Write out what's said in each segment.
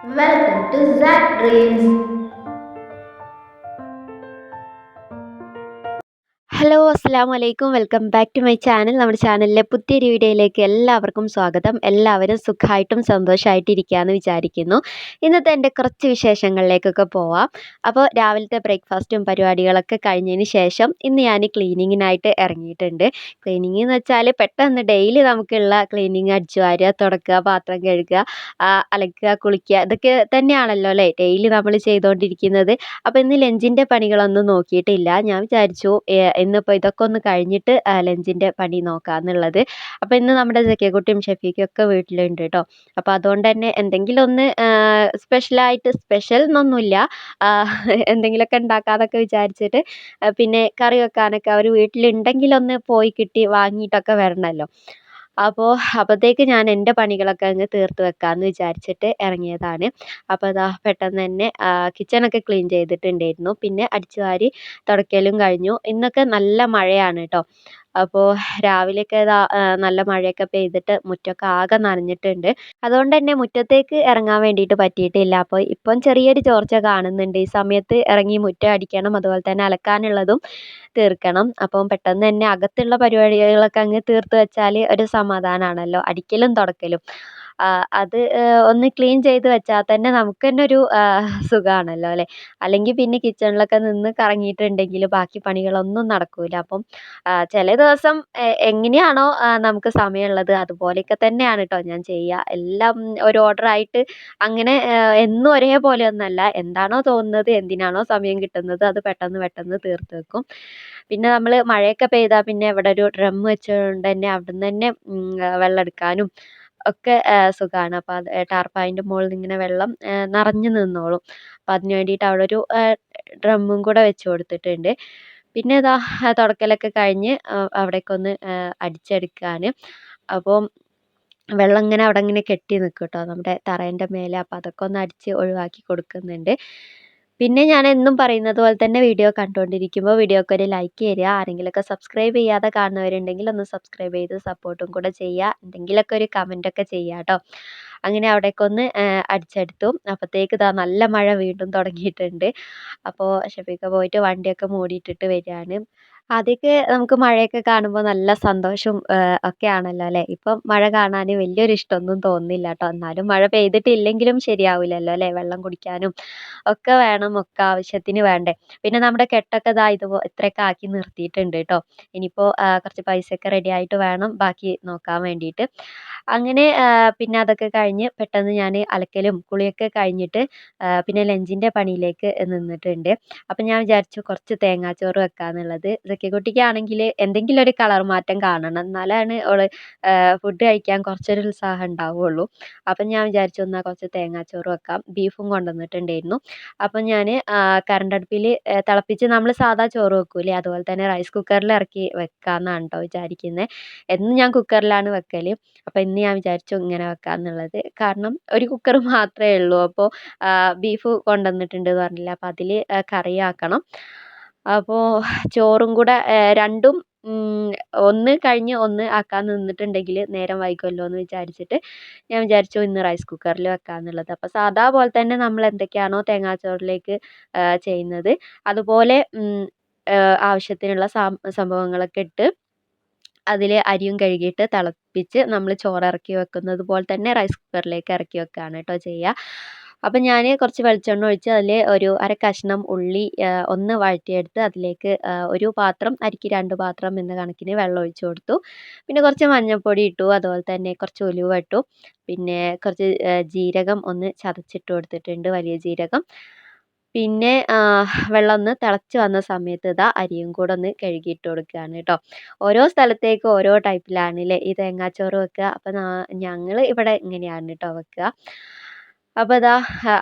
Welcome to Zach Dreams. Hello അസ്സലാമു അലൈക്കും. Welcome back to my channel. നമ്മുടെ ചാനലിലെ പുതിയൊരു വീഡിയോയിലേക്ക് എല്ലാവർക്കും സ്വാഗതം. എല്ലാവരും സുഖമായിട്ടും സന്തോഷമായിട്ടും ഇരിക്കുകയെന്ന് വിചാരിക്കുന്നു. ഇന്നത്തെ എൻ്റെ കുറച്ച് വിശേഷങ്ങളിലേക്കൊക്കെ പോവാം. അപ്പോൾ രാവിലത്തെ ബ്രേക്ക്ഫാസ്റ്റും പരിപാടികളൊക്കെ കഴിഞ്ഞതിന് ശേഷം ഇന്ന് ഞാൻ ക്ലീനിങ്ങിനായിട്ട് ഇറങ്ങിയിട്ടുണ്ട്. ക്ലീനിങ് എന്ന് വെച്ചാൽ പെട്ടെന്ന് ഡെയിലി നമുക്കുള്ള ക്ലീനിങ്, അടിച്ചു വാരുക, തുടക്കുക, പാത്രം കഴുകുക, അലക്കുക, കുളിക്കുക, ഇതൊക്കെ തന്നെയാണല്ലോ അല്ലേ ഡെയിലി നമ്മൾ ചെയ്തുകൊണ്ടിരിക്കുന്നത്. അപ്പോൾ ഇന്ന് ലഞ്ചിൻ്റെ പണികളൊന്നും നോക്കിയിട്ടില്ല. ഞാൻ വിചാരിച്ചു ഇന്നിപ്പോൾ ഇതൊക്കെ ഒന്ന് കഴിഞ്ഞിട്ട് ലഞ്ചിൻ്റെ പണി നോക്കാമെന്നുള്ളത്. അപ്പോൾ ഇന്ന് നമ്മുടെ സക്കിയക്കുട്ടിയും ഷെഫീക്കും ഒക്കെ വീട്ടിലുണ്ട് കേട്ടോ. അപ്പോൾ അതുകൊണ്ട് തന്നെ എന്തെങ്കിലും ഒന്ന് സ്പെഷ്യൽ എന്നൊന്നുമില്ല, എന്തെങ്കിലുമൊക്കെ ഉണ്ടാക്കാമെന്നൊക്കെ വിചാരിച്ചിട്ട് പിന്നെ കറി വെക്കാനൊക്കെ അവർ വീട്ടിലുണ്ടെങ്കിലൊന്ന് പോയി കിട്ടി വാങ്ങിയിട്ടൊക്കെ വരണമല്ലോ. അപ്പോഴത്തേക്ക് ഞാൻ എൻ്റെ പണികളൊക്കെ അങ്ങ് തീർത്ത് വെക്കാമെന്ന് വിചാരിച്ചിട്ട് ഇറങ്ങിയതാണ്. അപ്പോൾ അതാ പെട്ടെന്ന് തന്നെ കിച്ചണൊക്കെ ക്ലീൻ ചെയ്തിട്ടുണ്ടായിരുന്നു. പിന്നെ അടിച്ചു വാരി തുടയ്ക്കലും കഴിഞ്ഞു. ഇന്നൊക്കെ നല്ല മഴയാണ് കേട്ടോ. അപ്പോൾ രാവിലെയൊക്കെ നല്ല മഴയൊക്കെ പെയ്തിട്ട് മുറ്റമൊക്കെ ആകെ നനഞ്ഞിട്ടുണ്ട്. അതുകൊണ്ട് തന്നെ മുറ്റത്തേക്ക് ഇറങ്ങാൻ വേണ്ടിയിട്ട് പറ്റിയിട്ടില്ല. അപ്പോൾ ഇപ്പം ചെറിയൊരു ചോർച്ച കാണുന്നുണ്ട്. ഈ സമയത്ത് ഇറങ്ങി മുറ്റം അടിക്കണം, അതുപോലെ തന്നെ അലക്കാനുള്ളതും തീർക്കണം. അപ്പം പെട്ടെന്ന് തന്നെ അകത്തുള്ള പരിപാടികളൊക്കെ അങ്ങ് തീർത്ത് വെച്ചാൽ ഒരു സമാധാനമാണല്ലോ, അടിക്കലും തുടക്കലും. അത് ഒന്ന് ക്ലീൻ ചെയ്ത് വെച്ചാൽ തന്നെ നമുക്ക് തന്നെ ഒരു സുഖമാണല്ലോ അല്ലേ. അല്ലെങ്കിൽ പിന്നെ കിച്ചണിലൊക്കെ നിന്ന് കറങ്ങിയിട്ടുണ്ടെങ്കിൽ ബാക്കി പണികളൊന്നും നടക്കില്ല. അപ്പം ചില ദിവസം എങ്ങനെയാണോ നമുക്ക് സമയമുള്ളത് അതുപോലെയൊക്കെ തന്നെയാണ് കേട്ടോ ഞാൻ ചെയ്യുക. എല്ലാം ഒരു ഓർഡറായിട്ട് അങ്ങനെ എന്നും ഒരേപോലെ ഒന്നല്ല. എന്താണോ തോന്നുന്നത്, എന്തിനാണോ സമയം കിട്ടുന്നത് അത് പെട്ടെന്ന് പെട്ടെന്ന് തീർത്ത് വെക്കും. പിന്നെ നമ്മൾ മഴയൊക്കെ പെയ്താൽ പിന്നെ ഇവിടെ ഒരു ഡ്രം വെച്ചതുകൊണ്ട് തന്നെ അവിടുന്ന് തന്നെ വെള്ളം എടുക്കാനും ഒക്കെ സുഖമാണ്. അപ്പോൾ അത് ടാർപ്പായിൻ്റെ മുകളിൽ നിന്ന് ഇങ്ങനെ വെള്ളം നിറഞ്ഞു നിന്നോളും. അപ്പോൾ അതിന് വേണ്ടിയിട്ട് അവിടെ ഒരു ഡ്രമ്മും കൂടെ വെച്ച് കൊടുത്തിട്ടുണ്ട്. പിന്നെ ഇതാ തുടക്കലൊക്കെ കഴിഞ്ഞ് അവിടേക്കൊന്ന് അടിച്ചെടുക്കാണ്. അപ്പോൾ വെള്ളം ഇങ്ങനെ അവിടെ ഇങ്ങനെ കെട്ടി നിൽക്കും കേട്ടോ നമ്മുടെ തറേൻ്റെ മേലെ. അപ്പോൾ അതൊക്കെ ഒന്ന് അടിച്ച് ഒഴിവാക്കി കൊടുക്കുന്നുണ്ട്. പിന്നെ ഞാൻ എന്നും പറയുന്നത് പോലെ തന്നെ വീഡിയോ കണ്ടുകൊണ്ടിരിക്കുമ്പോൾ വീഡിയോക്ക് ഒരു ലൈക്ക് തരിക. ആരെങ്കിലുമൊക്കെ സബ്സ്ക്രൈബ് ചെയ്യാതെ കാണുന്നവരുണ്ടെങ്കിൽ ഒന്ന് സബ്സ്ക്രൈബ് ചെയ്ത് സപ്പോർട്ടും കൂടെ ചെയ്യുക. എന്തെങ്കിലുമൊക്കെ ഒരു കമൻറ്റൊക്കെ ചെയ്യുക കേട്ടോ. അങ്ങനെ അവിടേക്കൊന്ന് അടിച്ചെടുത്തു. അപ്പോഴത്തേക്ക് ഇതാ നല്ല മഴ വീണ്ടും തുടങ്ങിയിട്ടുണ്ട്. അപ്പോൾ ഷെഫീക്ക പോയിട്ട് വണ്ടിയൊക്കെ മൂടിയിട്ടിട്ട് വരികയാണ്. ആദ്യമൊക്കെ നമുക്ക് മഴയൊക്കെ കാണുമ്പോൾ നല്ല സന്തോഷവും ഒക്കെ ആണല്ലോ അല്ലേ. ഇപ്പം മഴ കാണാൻ വലിയൊരു ഇഷ്ടമൊന്നും തോന്നുന്നില്ല കേട്ടോ. എന്നാലും മഴ പെയ്തിട്ടില്ലെങ്കിലും ശരിയാവില്ലല്ലോ അല്ലേ. വെള്ളം കുടിക്കാനും ഒക്കെ വേണം, ഒക്കെ ആവശ്യത്തിന് വേണ്ടേ. പിന്നെ നമ്മുടെ കെട്ടൊക്കെ ഇതാ ഇത്രയൊക്കെ ആക്കി നിർത്തിയിട്ടുണ്ട് കേട്ടോ. ഇനിയിപ്പോൾ കുറച്ച് പൈസയൊക്കെ റെഡി ആയിട്ട് വേണം ബാക്കി നോക്കാൻ വേണ്ടിയിട്ട്. അങ്ങനെ പിന്നെ അതൊക്കെ കഴിഞ്ഞ് പെട്ടെന്ന് ഞാൻ അലക്കലും കുളിയൊക്കെ കഴിഞ്ഞിട്ട് പിന്നെ ലഞ്ചിൻ്റെ പണിയിലേക്ക് നിന്നിട്ടുണ്ട്. അപ്പം ഞാൻ വിചാരിച്ചു കുറച്ച് തേങ്ങാച്ചോറ് വെക്കാമെന്നുള്ളത്. സക്കിയക്കുട്ടിക്കാണെങ്കിൽ എന്തെങ്കിലും ഒരു കളർ മാറ്റം കാണണം, എന്നാലാണ് അവൾ ഫുഡ് കഴിക്കാൻ കുറച്ചൊരു ഉത്സാഹം ഉണ്ടാവുകയുള്ളൂ. അപ്പം ഞാൻ വിചാരിച്ചു എന്നാൽ കുറച്ച് തേങ്ങാച്ചോറ് വെക്കാം. ബീഫും കൊണ്ടുവന്നിട്ടുണ്ടായിരുന്നു. അപ്പം ഞാൻ കറണ്ട് അടുപ്പിൽ തിളപ്പിച്ച് നമ്മൾ സാധാ ചോറ് വെക്കൂലേ അതുപോലെ തന്നെ റൈസ് കുക്കറിൽ ഇറക്കി വെക്കാമെന്നാണ് കേട്ടോ വിചാരിക്കുന്നത്. എന്നും ഞാൻ കുക്കറിലാണ് വെക്കൽ. അപ്പോൾ ഇന്ന് ഞാൻ വിചാരിച്ചു ഇങ്ങനെ വെക്കാമെന്നുള്ളത്. കാരണം ഒരു കുക്കർ മാത്രമേ ഉള്ളൂ. അപ്പോൾ ബീഫ് കൊണ്ടുവന്നിട്ടുണ്ട് എന്ന് പറഞ്ഞില്ല, അപ്പോൾ അതിൽ കറിയാക്കണം. അപ്പോൾ ചോറും കൂടെ രണ്ടും ഒന്ന് കഴിഞ്ഞ് ഒന്ന് ആക്കാൻ നിന്നിട്ടുണ്ടെങ്കിൽ നേരം വൈകുമല്ലോ എന്ന് വിചാരിച്ചിട്ട് ഞാൻ വിചാരിച്ചു ഇന്ന് റൈസ് കുക്കറിൽ വെക്കാമെന്നുള്ളത്. അപ്പോൾ സാധാ പോലെ തന്നെ നമ്മൾ എന്തൊക്കെയാണോ തേങ്ങാച്ചോറിലേക്ക് ചെയ്യുന്നത് അതുപോലെ ആവശ്യത്തിനുള്ള സംഭവങ്ങളൊക്കെ ഇട്ട് അതിൽ അരിയും കഴുകിയിട്ട് തിളപ്പിച്ച് നമ്മൾ ചോറ് ഇറക്കി വെക്കുന്നത് പോലെ തന്നെ റൈസ് കുക്കറിലേക്ക് ഇറക്കി വെക്കുകയാണ് കേട്ടോ ചെയ്യുക. അപ്പം ഞാൻ കുറച്ച് വെളിച്ചെണ്ണ ഒഴിച്ച് അതിൽ ഒരു അര കഷ്ണം ഉള്ളി ഒന്ന് വഴറ്റിയെടുത്ത് അതിലേക്ക് ഒരു പാത്രം അരിക്ക് 2 പാത്രം എന്ന കണക്കിന് വെള്ളം ഒഴിച്ച് കൊടുത്തു. പിന്നെ കുറച്ച് മഞ്ഞൾപ്പൊടി ഇട്ടു, അതുപോലെ തന്നെ കുറച്ച് ഉലുവ ഇട്ടു, പിന്നെ കുറച്ച് ജീരകം ഒന്ന് ചതച്ചിട്ട് കൊടുത്തിട്ടുണ്ട്, വലിയ ജീരകം. പിന്നെ വെള്ളം ഒന്ന് തിളച്ച് വന്ന സമയത്ത് ഇതാ അരിയും കൂടെ ഒന്ന് കഴുകിയിട്ട് കൊടുക്കുകയാണ് കേട്ടോ. ഓരോ സ്ഥലത്തേക്ക് ഓരോ ടൈപ്പിലാണല്ലേ ഈ തേങ്ങാച്ചോറ് വെക്കുക. അപ്പം ഞങ്ങൾ ഇവിടെ ഇങ്ങനെയാണ് കേട്ടോ വെക്കുക. അപ്പോൾ ഇതാ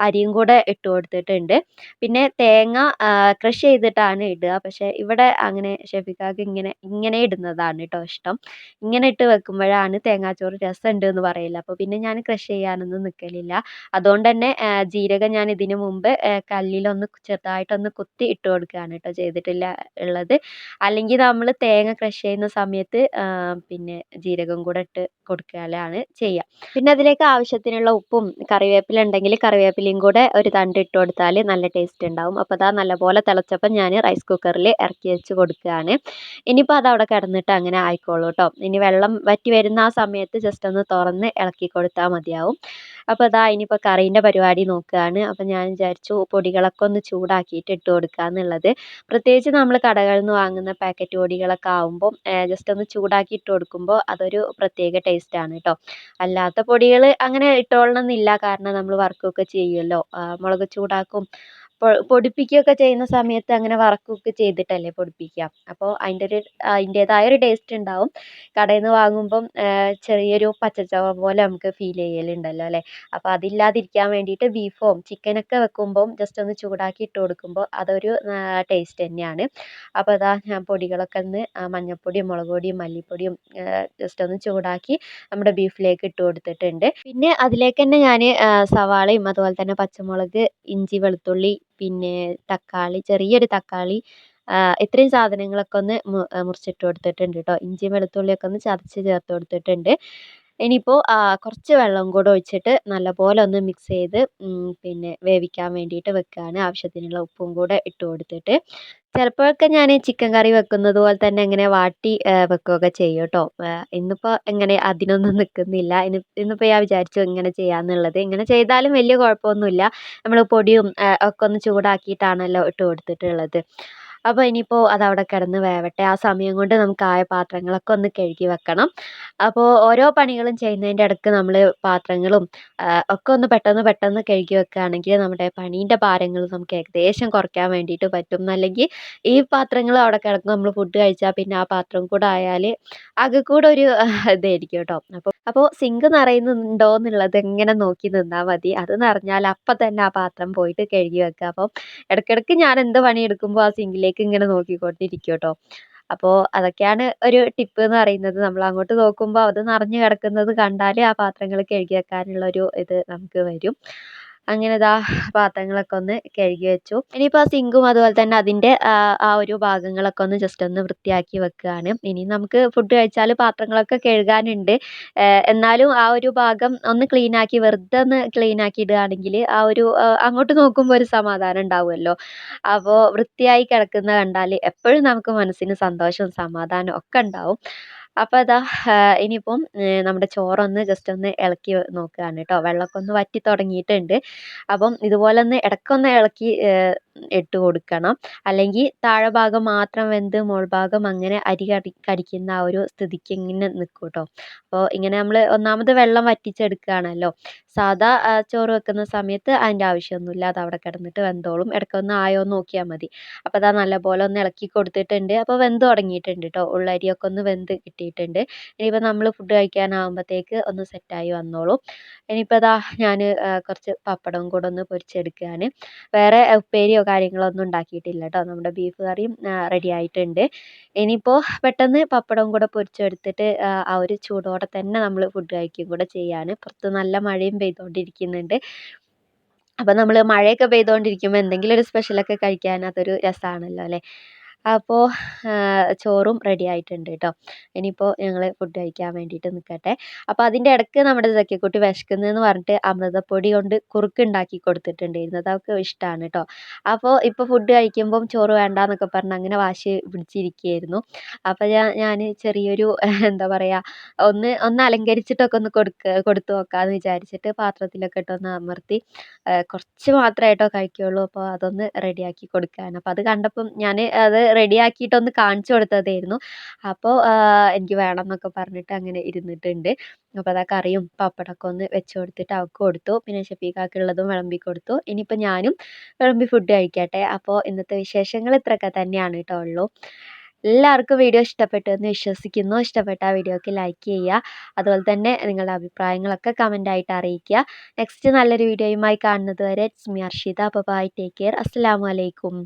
അരിയും കൂടെ ഇട്ട് കൊടുത്തിട്ടുണ്ട്. പിന്നെ തേങ്ങ ക്രഷ് ചെയ്തിട്ടാണ് ഇടുക. പക്ഷേ ഇവിടെ അങ്ങനെ ഷെഫിക്കാക്ക് ഇങ്ങനെ ഇടുന്നതാണ് കേട്ടോ ഇഷ്ടം. ഇങ്ങനെ ഇട്ട് വെക്കുമ്പോഴാണ് തേങ്ങാച്ചോറ് രസമുണ്ട് എന്ന് പറയില്ല. അപ്പോൾ പിന്നെ ഞാൻ ക്രഷ് ചെയ്യാനൊന്നും നിൽക്കലില്ല. അതുകൊണ്ട് തന്നെ ജീരകം ഞാൻ ഇതിന് മുമ്പ് കല്ലിലൊന്ന് ചെറുതായിട്ടൊന്ന് കുത്തി ഇട്ട് കൊടുക്കുകയാണ് കേട്ടോ ചെയ്തിട്ടില്ല ഉള്ളത്. അല്ലെങ്കിൽ നമ്മൾ തേങ്ങ ക്രഷ് ചെയ്യുന്ന സമയത്ത് പിന്നെ ജീരകം കൂടെ ഇട്ട് കൊടുക്കലാണ് ചെയ്യുക. പിന്നെ അതിലേക്ക് ആവശ്യത്തിനുള്ള ഉപ്പും കറിവേപ്പില ഉണ്ടെങ്കിൽ കറിവേപ്പിലയും കൂടെ ഒരു തണ്ട് ഇട്ട് കൊടുത്താൽ നല്ല ടേസ്റ്റ് ഉണ്ടാവും. അപ്പോൾ അതാ നല്ലപോലെ തിളച്ചപ്പോൾ ഞാൻ റൈസ് കുക്കറിൽ ഇറക്കി വെച്ച് കൊടുക്കുകയാണ്. ഇനിയിപ്പോൾ അതവിടെ കിടന്നിട്ട് അങ്ങനെ ആയിക്കോളൂ കേട്ടോ. ഇനി വെള്ളം വറ്റി വരുന്ന ആ സമയത്ത് ജസ്റ്റ് ഒന്ന് തുറന്ന് ഇളക്കി കൊടുത്താൽ മതിയാവും. അപ്പോൾ അതാ ഇനിയിപ്പോൾ കറീൻ്റെ പരിപാടി നോക്കുകയാണ്. അപ്പോൾ ഞാൻ വിചാരിച്ചു പൊടികളൊക്കെ ഒന്ന് ചൂടാക്കിയിട്ട് ഇട്ട് കൊടുക്കുക എന്നുള്ളത്. പ്രത്യേകിച്ച് നമ്മൾ കടകളിൽ നിന്ന് വാങ്ങുന്ന പാക്കറ്റ് പൊടികളൊക്കെ ആകുമ്പോൾ ജസ്റ്റ് ഒന്ന് ചൂടാക്കി ഇട്ട് കൊടുക്കുമ്പോൾ അതൊരു പ്രത്യേക ടേസ്റ്റാണ് കേട്ടോ. അല്ലാത്ത പൊടികൾ അങ്ങനെ ഇട്ടോളണമെന്നില്ല, കാരണം നമ്മൾ വറുക്കുകയൊക്കെ ചെയ്യുമല്ലോ. മുളക് ചൂടാക്കും പൊടിപ്പിക്കുകയൊക്കെ ചെയ്യുന്ന സമയത്ത് അങ്ങനെ വറക്കുകയൊക്കെ ചെയ്തിട്ടല്ലേ പൊടിപ്പിക്കുക. അപ്പോൾ അതിൻ്റേതായ ഒരു ടേസ്റ്റ് ഉണ്ടാവും. കടയിൽ നിന്ന് വാങ്ങുമ്പം ചെറിയൊരു പച്ചച്ചവ പോലെ നമുക്ക് ഫീൽ ചെയ്യലുണ്ടല്ലോ അല്ലേ. അപ്പോൾ അതില്ലാതിരിക്കാൻ വേണ്ടിയിട്ട് ബീഫോ ചിക്കനൊക്കെ വെക്കുമ്പം ജസ്റ്റ് ഒന്ന് ചൂടാക്കി ഇട്ട് കൊടുക്കുമ്പോൾ അതൊരു ടേസ്റ്റ് തന്നെയാണ്. അപ്പോൾ അതാ ഞാൻ പൊടികളൊക്കെ ഒന്ന് മഞ്ഞൾപ്പൊടിയും മുളക് പൊടിയും മല്ലിപ്പൊടിയും ജസ്റ്റ് ഒന്ന് ചൂടാക്കി നമ്മുടെ ബീഫിലേക്ക് ഇട്ട് കൊടുത്തിട്ടുണ്ട്. പിന്നെ അതിലേക്ക് തന്നെ ഞാൻ സവാളയും അതുപോലെ തന്നെ പച്ചമുളക്, ഇഞ്ചി, വെളുത്തുള്ളി, പിന്നെ തക്കാളി, ചെറിയൊരു തക്കാളി, ഇത്രയും സാധനങ്ങളൊക്കെ ഒന്ന് മുറിച്ചിട്ട് കൊടുത്തിട്ടുണ്ട് കേട്ടോ. ഇഞ്ചിയും വെളുത്തുള്ളിയൊക്കെ ഒന്ന് ചതച്ച് ചേർത്ത് കൊടുത്തിട്ടുണ്ട്. ഇനിയിപ്പോൾ കുറച്ച് വെള്ളം കൂടെ ഒഴിച്ചിട്ട് നല്ലപോലെ ഒന്ന് മിക്സ് ചെയ്ത് പിന്നെ വേവിക്കാൻ വേണ്ടിയിട്ട് വെക്കുകയാണ്. ആവശ്യത്തിനുള്ള ഉപ്പും കൂടെ ഇട്ട് കൊടുത്തിട്ട് ചിലപ്പോഴൊക്കെ ഞാൻ ചിക്കൻ കറി വെക്കുന്നത് പോലെ തന്നെ ഇങ്ങനെ വാട്ടി വെക്കുകയൊക്കെ ചെയ്യും കേട്ടോ. ഇന്നിപ്പോൾ ഇങ്ങനെ അതിനൊന്നും നിൽക്കുന്നില്ല. ഇന്നിപ്പോൾ ഞാൻ വിചാരിച്ചു ഇങ്ങനെ ചെയ്യാമെന്നുള്ളത്. ഇങ്ങനെ ചെയ്താലും വലിയ കുഴപ്പമൊന്നുമില്ല. നമ്മൾ പൊടിയും ഒക്കെ ഒന്ന് ചൂടാക്കിയിട്ടാണല്ലോ ഇട്ട് കൊടുത്തിട്ടുള്ളത്. അപ്പോൾ ഇനിയിപ്പോൾ അതവിടെ കിടന്ന് വേവട്ടെ. ആ സമയം കൊണ്ട് നമുക്ക് ആയ പാത്രങ്ങളൊക്കെ ഒന്ന് കഴുകി വെക്കണം. അപ്പോൾ ഓരോ പണികളും ചെയ്യുന്നതിൻ്റെ ഇടയ്ക്ക് നമ്മൾ പാത്രങ്ങളും ഒക്കെ ഒന്ന് പെട്ടെന്ന് പെട്ടെന്ന് കഴുകി വെക്കുകയാണെങ്കിൽ നമ്മുടെ പണീൻ്റെ ഭാരങ്ങൾ നമുക്ക് ഏകദേശം കുറയ്ക്കാൻ വേണ്ടിയിട്ട് പറ്റും. അല്ലെങ്കിൽ ഈ പാത്രങ്ങൾ അവിടെ കിടക്കും, നമ്മൾ ഫുഡ് കഴിച്ചാൽ പിന്നെ ആ പാത്രം കൂടെ ആയാൽ ആകെ കൂടെ ഒരു ഇതായിരിക്കും കേട്ടോ. അപ്പോൾ സിങ്ക് നിറയുന്നുണ്ടോ എന്നുള്ളത് ഇങ്ങനെ നോക്കി നിന്നാൽ മതി. അത് നിറഞ്ഞാൽ അപ്പം തന്നെ ആ പാത്രം പോയിട്ട് കഴുകി വെക്കുക. അപ്പം ഇടയ്ക്കിടയ്ക്ക് ഞാൻ എന്ത് പണിയെടുക്കുമ്പോൾ ആ സിങ്കിലേക്ക് ഇങ്ങനെ നോക്കിക്കൊണ്ടിരിക്കും കേട്ടോ. അപ്പോൾ അതൊക്കെയാണ് ഒരു ടിപ്പ് എന്ന് പറയുന്നത്. നമ്മൾ അങ്ങോട്ട് നോക്കുമ്പോൾ അത് നിറഞ്ഞു കിടക്കുന്നത് കണ്ടാൽ ആ പാത്രങ്ങൾ കഴുകി വെക്കാനുള്ള ഒരു ഇത് നമുക്ക് വരും. അങ്ങനെ ദാ പാത്രങ്ങളൊക്കെ ഒന്ന് കഴുകി വെച്ചു. ഇനിയിപ്പോൾ ആ സിങ്കും അതുപോലെ തന്നെ അതിൻ്റെ ആ ഒരു ഭാഗങ്ങളൊക്കെ ഒന്ന് ജസ്റ്റ് ഒന്ന് വൃത്തിയാക്കി വെക്കുകയാണ്. ഇനി നമുക്ക് ഫുഡ് കഴിച്ചാൽ പാത്രങ്ങളൊക്കെ കഴുകാനുണ്ട്. എന്നാലും ആ ഒരു ഭാഗം ഒന്ന് ക്ലീനാക്കി വെറുതെ ഒന്ന് ക്ലീനാക്കി ഇടുകയാണെങ്കിൽ ആ ഒരു അങ്ങോട്ട് നോക്കുമ്പോൾ ഒരു സമാധാനം ഉണ്ടാവുമല്ലോ. അപ്പോൾ വൃത്തിയായി കിടക്കുന്നത് കണ്ടാൽ എപ്പോഴും നമുക്ക് മനസ്സിന് സന്തോഷവും സമാധാനവും ഒക്കെ ഉണ്ടാവും. അപ്പോൾ അതാ ഇനിയിപ്പം നമ്മുടെ ചോറൊന്ന് ജസ്റ്റ് ഒന്ന് ഇളക്കി നോക്കുകയാണ് കേട്ടോ. വെള്ളമൊക്കെ ഒന്ന് വറ്റി തുടങ്ങിയിട്ടുണ്ട്. അപ്പം ഇതുപോലെ ഒന്ന് ഇടയ്ക്കൊന്ന് ഇളക്കി ഇട്ട് കൊടുക്കണം. അല്ലെങ്കിൽ താഴെ ഭാഗം മാത്രം വെന്ത് മോൾഭാഗം അങ്ങനെ അരി കടിക്കുന്ന ആ ഒരു സ്ഥിതിക്ക് ഇങ്ങനെ നിൽക്കും കേട്ടോ. അപ്പോൾ ഇങ്ങനെ നമ്മൾ ഒന്നാമത് വെള്ളം വറ്റിച്ചെടുക്കുകയാണല്ലോ. സാധാ ചോറ് വെക്കുന്ന സമയത്ത് അതിൻ്റെ ആവശ്യമൊന്നുമില്ല. അത് അവിടെ കിടന്നിട്ട് വെന്തോളും. ഇടയ്ക്കൊന്ന് ആയോ എന്ന് നോക്കിയാൽ മതി. അപ്പോൾ അതാ നല്ലപോലെ ഒന്ന് ഇളക്കി കൊടുത്തിട്ടുണ്ട്. അപ്പോൾ വെന്ത് തുടങ്ങിയിട്ടുണ്ട് കേട്ടോ. ഉള്ളരിയൊക്കെ ഒന്ന് വെന്ത് കിട്ടിയിട്ടുണ്ട്. ഇനിയിപ്പോൾ നമ്മൾ ഫുഡ് കഴിക്കാനാകുമ്പോഴത്തേക്ക് ഒന്ന് സെറ്റായി വന്നോളും. ഇനിയിപ്പോൾ അതാ ഞാൻ കുറച്ച് പപ്പടവും കൂടെ ഒന്ന് പൊരിച്ചെടുക്കുകയാണ്. വേറെ ഉപ്പേരിയോ കാര്യങ്ങളോ ഒന്നും ഉണ്ടാക്കിയിട്ടില്ല കേട്ടോ. നമ്മുടെ ബീഫ് കറിയും റെഡി ആയിട്ടുണ്ട്. ഇനിയിപ്പോൾ പെട്ടെന്ന് പപ്പടവും കൂടെ പൊരിച്ചെടുത്തിട്ട് ആ ഒരു ചൂടോടെ തന്നെ നമ്മൾ ഫുഡ് കഴിക്കുകയും കൂടെ ചെയ്യാണ്. പുറത്ത് നല്ല മഴയും പെയ്തുകൊണ്ടിരിക്കുന്നുണ്ട്. അപ്പോൾ നമ്മൾ മഴയൊക്കെ പെയ്തുകൊണ്ടിരിക്കുമ്പോൾ എന്തെങ്കിലും ഒരു സ്പെഷ്യലൊക്കെ കഴിക്കാൻ അതൊരു രസമാണല്ലോ അല്ലേ. അപ്പോൾ ചോറും റെഡി ആയിട്ടുണ്ട് കേട്ടോ. ഇനിയിപ്പോൾ ഞങ്ങൾ ഫുഡ് കഴിക്കാൻ വേണ്ടിയിട്ട് നിൽക്കട്ടെ. അപ്പോൾ അതിൻ്റെ ഇടയ്ക്ക് നമ്മുടെ സഖിക്കുട്ടി വിശക്കുന്നതെന്ന് പറഞ്ഞിട്ട് അമൃതപ്പൊടി കൊണ്ട് കുറുക്ക് ഉണ്ടാക്കി കൊടുത്തിട്ടുണ്ടായിരുന്നു. അതൊക്കെ ഇഷ്ടമാണ് കേട്ടോ. അപ്പോൾ ഇപ്പോൾ ഫുഡ് കഴിക്കുമ്പം ചോറ് വേണ്ടാന്നൊക്കെ പറഞ്ഞ് അങ്ങനെ വാശി പിടിച്ചിരിക്കുകയായിരുന്നു. അപ്പോൾ ഞാൻ ചെറിയൊരു എന്താ പറയുക, ഒന്ന് അലങ്കരിച്ചിട്ടൊക്കെ ഒന്ന് കൊടുത്തു നോക്കാമെന്ന് വിചാരിച്ചിട്ട് പാത്രത്തിലൊക്കെ ഇട്ടൊന്ന് അമർത്തി കുറച്ച് മാത്രമേ കേട്ടോ കഴിക്കുകയുള്ളൂ. അപ്പോൾ അതൊന്ന് റെഡിയാക്കി കൊടുക്കുകയാണ്. അപ്പോൾ അത് കണ്ടപ്പം ഞാൻ അത് റെഡിയാക്കിയിട്ടൊന്ന് കാണിച്ചു കൊടുത്തതായിരുന്നു. അപ്പോൾ എനിക്ക് വേണം എന്നൊക്കെ പറഞ്ഞിട്ട് അങ്ങനെ ഇരുന്നിട്ടുണ്ട്. അപ്പോൾ അതാ കറിയും പപ്പടമൊക്കെ ഒന്ന് വെച്ച് കൊടുത്തിട്ട് അവൾക്ക് കൊടുത്തു. പിന്നെ ഷഫീഖാക്കുള്ളതും വിളമ്പി കൊടുത്തു. ഇനിയിപ്പോൾ ഞാനും വിളമ്പി ഫുഡ് കഴിക്കട്ടെ. അപ്പോൾ ഇന്നത്തെ വിശേഷങ്ങൾ ഇത്രയൊക്കെ തന്നെയാണ് കേട്ടോ ഉള്ളൂ. എല്ലാവർക്കും വീഡിയോ ഇഷ്ടപ്പെട്ടു എന്ന് വിശ്വസിക്കുന്നു. ഇഷ്ടപ്പെട്ട ആ വീഡിയോക്ക് ലൈക്ക് ചെയ്യുക. അതുപോലെ തന്നെ നിങ്ങളുടെ അഭിപ്രായങ്ങളൊക്കെ കമൻ്റായിട്ട് അറിയിക്കുക. നെക്സ്റ്റ് നല്ലൊരു വീഡിയോയുമായി കാണുന്നത് വരെ it's me Arshitha. Bye, take care. അസ്സലാമു അലൈക്കും.